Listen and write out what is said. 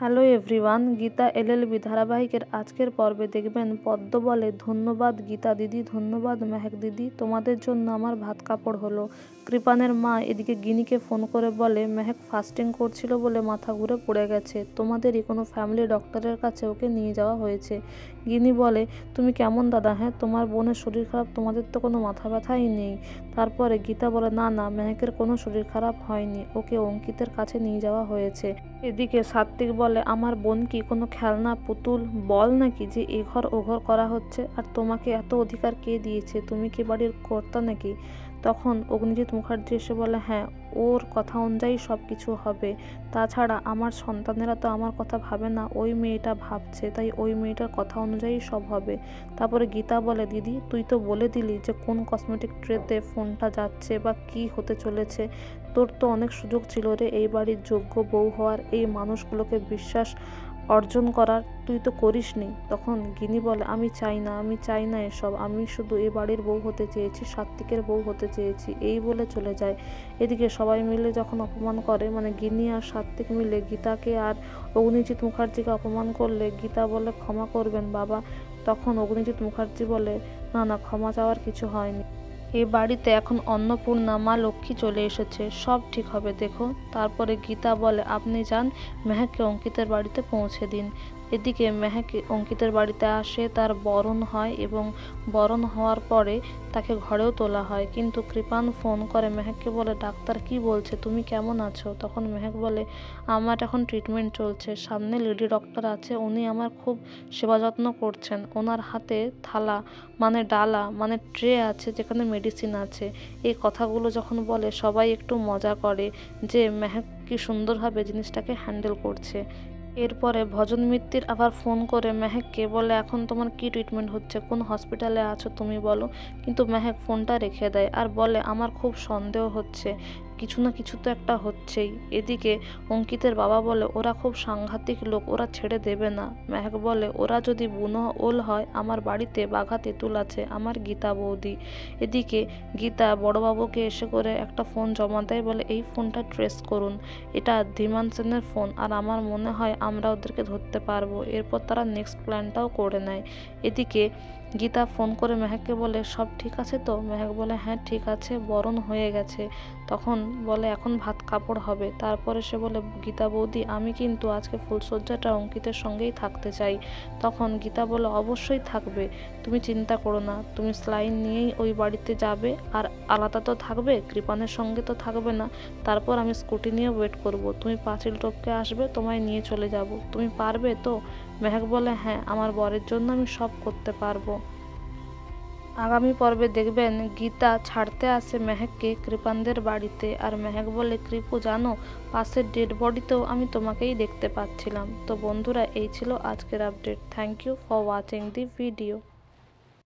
Hello everyone, Gita LLB ধারাবাহিকের আজকের পর্বে দেখবেন পদ্ম বলে, ধন্যবাদ গীতা দিদি, ধন্যবাদ মেহেক দিদি, তোমাদের জন্য আমার ভাত কাপড় হলো। কৃপানের মা এদিকে গিনিকে ফোন করে বলে, মেহেক ফাস্টিং করছিল বলে মাথা ঘুরে পড়ে গেছে, তোমাদেরই কোনো ফ্যামিলি ডক্টরের কাছে ওকে নিয়ে যাওয়া হয়েছে। গিনি বলে, তুমি কেমন দাদা? হ্যাঁ, তোমার বোনের শরীর খারাপ, তোমাদের তো কোনো মাথা ব্যথাই নেই। তারপরে গীতা বলে, না না, মেহেকের কোনো শরীর খারাপ হয়নি, ওকে অঙ্কিতের কাছে নিয়ে যাওয়া হয়েছে। এদিকে সাত্ত্বিক বলে, আমার বোন কি কোনো খেলনা পুতুল বল নাকি যে এঘর ওঘর করা হচ্ছে? আর তোমাকে এত অধিকার কে দিয়েছে? তুমি কি বাড়ির কর্তা নাকি? তখন অগ্নিজিৎ মুখার্জি এসে বলে, হ্যাঁ, ওর কথা অনুযায়ী সব কিছু হবে। তাছাড়া আমার সন্তানেরা তো আমার কথা ভাবে না, ওই মেয়েটা ভাবছে, তাই ওই মেয়েটার কথা অনুযায়ী সব হবে। তারপরে গীতা বলে, দিদি তুই তো বলে দিলি যে কোন কসমেটিক ট্রেতে ফোনটা যাচ্ছে বা কি হতে চলেছে। তোর তো অনেক সুযোগ ছিল রে এই বাড়ির যোগ্য বউ হওয়ার, এই মানুষগুলোকে বিশ্বাস অর্জন করার, তুই তো করিসনি। তখন গিনি বলে, আমি চাই না এসব, আমি শুধু এ বাড়ির বউ হতে চেয়েছি, সাত্ত্বিকের বউ হতে চেয়েছি, এই বলে চলে যায়। এদিকে সবাই মিলে যখন অপমান করে, মানে গিনি আর সাত্ত্বিক মিলে গীতাকে আর অগ্নিজিৎ মুখার্জিকে অপমান করলে, গীতা বলে, ক্ষমা করবেন বাবা। তখন অগ্নিজিৎ মুখার্জি বলে, না না, ক্ষমা চাওয়ার কিছু হয়নি, এ বাড়িতে এখন অন্নপূর্ণা মা লক্ষ্মী চলে এসেছে, সব ঠিক হবে দেখো। তারপরে গীতা বলে, আপনি যান, মেহেককে অঙ্কিতের বাড়িতে পৌঁছে দিন। এদিকে মেহেক অঙ্কিতের বাড়িতে আসে, তার বরণ হয় এবং বরণ হওয়ার পরে তাকে ঘরেও তোলা হয়। কিন্তু কৃপান ফোন করে মেহেককে বলে, ডাক্তার কি বলছে, তুমি কেমন আছো? তখন মেহেক বলে, আমার এখন ট্রিটমেন্ট চলছে, সামনে লেডি ডক্টর আছে, উনি আমার খুব সেবা যত্ন করছেন, ওনার হাতে থালা মানে ডালা মানে ট্রে আছে যেখানে মেডিসিন আছে। এই কথাগুলো যখন বলে সবাই একটু মজা করে যে মেহেক কি সুন্দরভাবে জিনিসটাকে হ্যান্ডেল করছে। এরপরে ভজন মিত্তির আবার ফোন করে মেহেককে বলে, এখন তোমার কি ট্রিটমেন্ট হচ্ছে, কোন হসপিটালে আছো তুমি বলো। কিন্তু মেহেক ফোনটা রেখে দেয় আর বলে, আমার খুব সন্দেহ হচ্ছে, কিছু না কিছু তো একটা হচ্ছেই। এদিকে অঙ্কিতের বাবা বলে, ওরা খুব সাংঘাতিক লোক, ওরা ছেড়ে দেবে না। মেহেক বলে, ওরা যদি বুনো ওল হয়, আমার বাড়িতে বাঘা তেঁতুল আছে, আমার গীতা বৌদি। এদিকে গীতা বড়বাবুকে এসে করে একটা ফোন জমা দেয়, বলে এই ফোনটা ট্রেস করুন, এটা ধীমান সেনের ফোন, আর আমার মনে হয় আমরা ওদেরকে ধরতে পারবো। এরপর তারা নেক্সট প্ল্যানটাও করে নেয়। এদিকে গীতা ফোন করে মেহেককে বলে, সব ঠিক আছে তো? মেহেক বলে, হ্যাঁ ঠিক আছে, বরণ হয়ে গেছে। তখন বলে, এখন ভাত কাপড় হবে। তারপরে সে বলে, গীতা বৌদি আমি কিন্তু আজকে ফুলসজ্জাটা অঙ্কিতের সঙ্গেই থাকতে চাই। তখন গীতা বলে, অবশ্যই থাকবে, তুমি চিন্তা করো না, তুমি স্লাইন নিয়েই ওই বাড়িতে যাবে, আর আলাদা তো থাকবে, কৃপানের সঙ্গে তো থাকবে না। তারপর আমি স্কুটি নিয়ে ওয়েট করব, তুমি পাঁচিল টপকে আসবে, তোমায় নিয়ে চলে যাব, তুমি পারবে তো? মেহেক বলে, হ্যাঁ, আমার বরের জন্য আমি সব করতে পারবো। আগামী পর্বে দেখবেন গীতা ছাড়তে আসে মেহেককে কৃপানদের বাড়িতে, আর মেহেক বলে, কৃপু জানো, পাশের ডেড বডিতেও আমি তোমাকেই দেখতে পাচ্ছিলাম। তো বন্ধুরা, এই ছিল আজকের update. Thank you for watching the video.